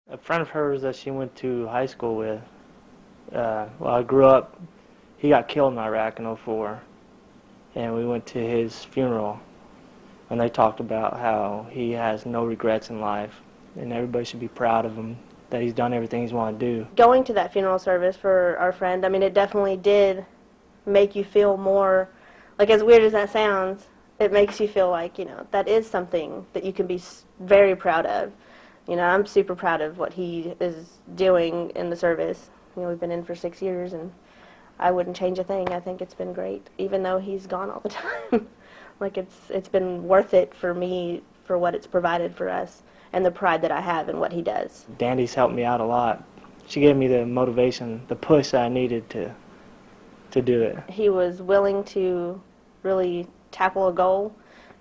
A friend of hers that she went to high school with, well, I grew up, he got killed in Iraq in '04, and we went to his funeral, and they talked about how he has no regrets in life, and everybody should be proud of him, that he's done everything he's wanted to do. Going to that funeral service for our friend, I mean, it definitely did make you feel more, like, as weird as that sounds, it makes you feel like, that is something that you can be very proud of. I'm super proud of what he is doing in the service. We've been in for 6 years, and I wouldn't change a thing. I think it's been great, even though he's gone all the time. Like, it's been worth it for me for what it's provided for us and the pride that I have in what he does. Dandy's helped me out a lot. She gave me the motivation, the push that I needed to do it. He was willing to really tackle a goal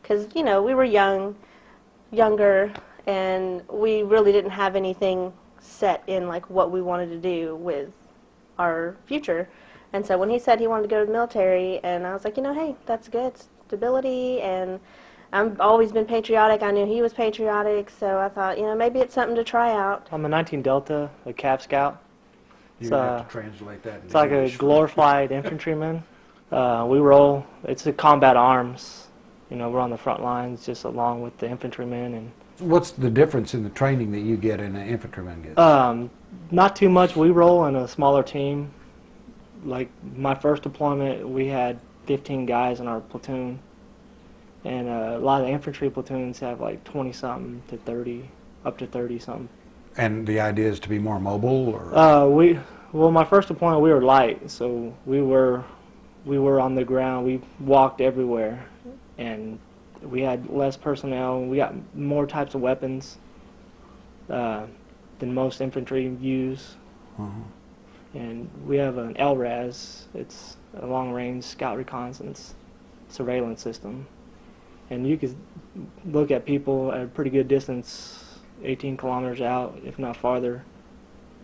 because, we were younger, and we really didn't have anything set in, like, what we wanted to do with our future. And so when he said he wanted to go to the military, and I was like, hey, that's good, stability, and I've always been patriotic. I knew he was patriotic, so I thought, maybe it's something to try out. I'm a 19 Delta, a Cav Scout. You have to translate that into It's like English. a glorified infantryman. We roll, it's a combat arms. We're on the front lines just along with the infantrymen. And What's the difference in the training that you get and an infantryman gets? not too much. We roll in a smaller team. Like my first deployment, we had 15 guys in our platoon. And a lot of the infantry platoons have like 20-something to 30, up to 30-something. And the idea is to be more mobile, or? Well, my first deployment, we were light, so we were on the ground. We walked everywhere, and we had less personnel. We got more types of weapons than most infantry use. And we have an LRAS. It's a long-range scout reconnaissance surveillance system. And you can look at people at a pretty good distance, 18 kilometers out, if not farther.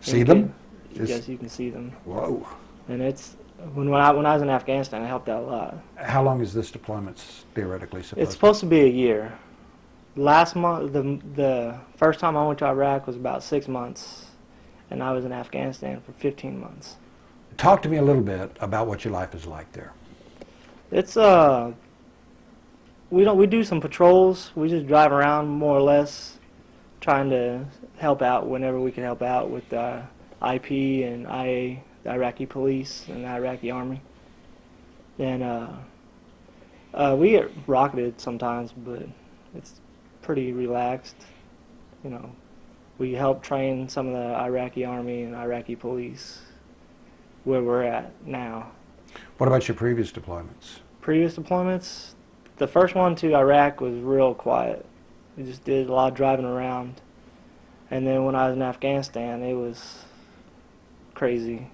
See them? Yes, you can see them. Whoa. And it's when I was in Afghanistan, it helped out a lot. How long is this deployment theoretically supposed It's supposed to be a year. Last month, the first time I went to Iraq was about 6 months, and I was in Afghanistan for 15 months. Talk to me a little bit about what your life is like there. It's we do some patrols. We just drive around more or less, trying to help out whenever we can help out with IP and IA, the Iraqi police and the Iraqi army. And we get rocketed sometimes, but it's pretty relaxed. We help train some of the Iraqi army and Iraqi police where we're at now. What about your previous deployments? Previous deployments, the first one to Iraq was real quiet. We just did a lot of driving around. And then when I was in Afghanistan, it was crazy.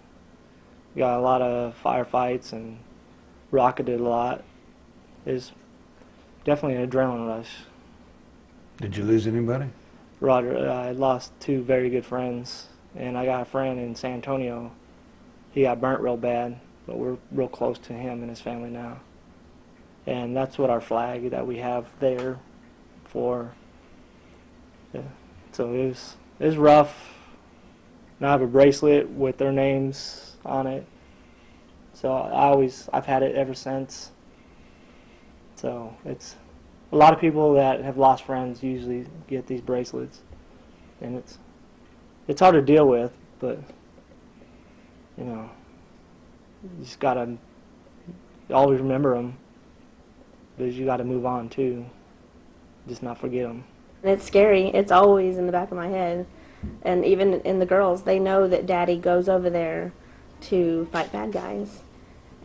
We got a lot of firefights and rocketed a lot. It was definitely an adrenaline rush. Did you lose anybody? Roger, I lost 2 very good friends, and I got a friend in San Antonio. He got burnt real bad, but we're real close to him and his family now. And that's what our flag that we have there for. Yeah. So it was rough. Now I have a bracelet with their names on it. So I've had it ever since. So it's a lot of people that have lost friends usually get these bracelets, and it's hard to deal with, but you just gotta always remember them, because you gotta move on too, just not forget them. And it's scary. It's always in the back of my head. And even in the girls, they know that Daddy goes over there to fight bad guys.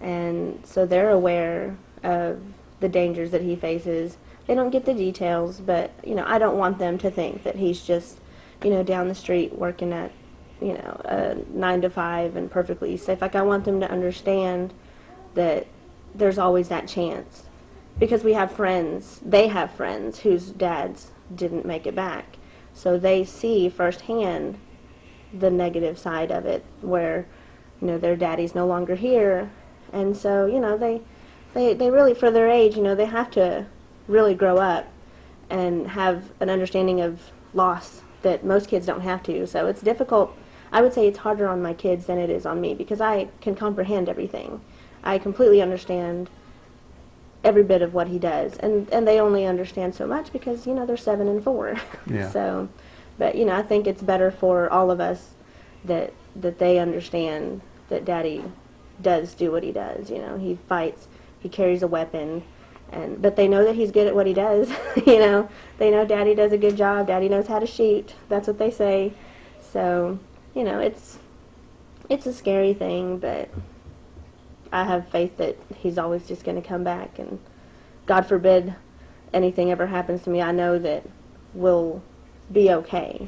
And so they're aware of the dangers that he faces. They don't get the details, but, I don't want them to think that he's just, down the street working at, a 9 to 5 and perfectly safe. Like, I want them to understand that there's always that chance. Because we have friends, they have friends whose dads didn't make it back. So they see firsthand the negative side of it, where, their daddy's no longer here. And so, they really, for their age, they have to really grow up and have an understanding of loss that most kids don't have to. So it's difficult. I would say it's harder on my kids than it is on me because I can comprehend everything. I completely understand every bit of what he does, and they only understand so much because they're 7 and 4. Yeah. So, but I think it's better for all of us that they understand that Daddy does do what he does. He fights, he carries a weapon, but they know that he's good at what he does. They know Daddy does a good job. Daddy knows how to shoot. That's what they say. So, it's a scary thing, but I have faith that he's always just going to come back, and God forbid anything ever happens to me, I know that we'll be okay.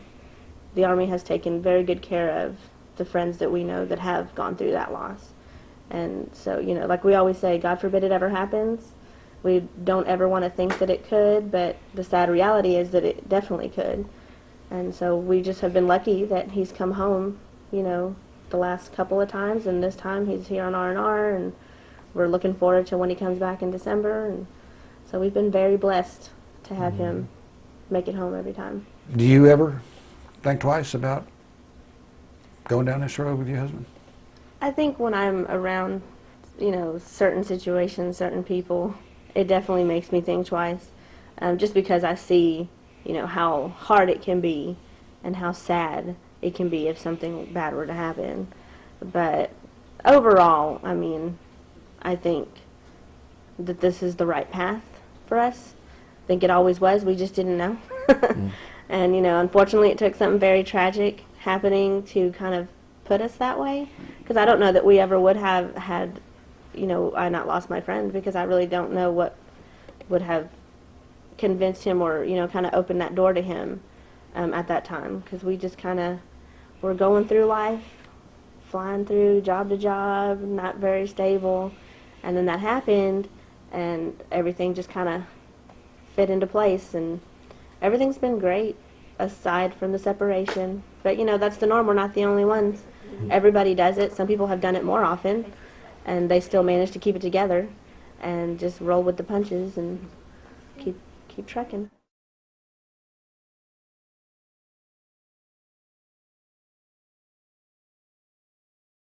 The Army has taken very good care of the friends that we know that have gone through that loss. And so, like we always say, God forbid it ever happens. We don't ever want to think that it could, but the sad reality is that it definitely could. And so we just have been lucky that he's come home, the last couple of times, and this time he's here on R&R, and we're looking forward to when he comes back in December. And so we've been very blessed to have him make it home every time. Do you ever think twice about going down this road with your husband? I think when I'm around, certain situations, certain people, it definitely makes me think twice, just because I see, how hard it can be and how sad it can be if something bad were to happen. But overall, I think that this is the right path for us. I think it always was. We just didn't know. And, unfortunately it took something very tragic happening to kind of put us that way. Because I don't know that we ever would have had, I not lost my friend, because I really don't know what would have convinced him or, kind of opened that door to him at that time. Because we just kind of were going through life, flying through job to job, not very stable. And then that happened, and everything just kind of fit into place, and everything's been great aside from the separation. But that's the norm. We're not the only ones. Everybody does it. Some people have done it more often, and they still manage to keep it together and just roll with the punches and keep trucking.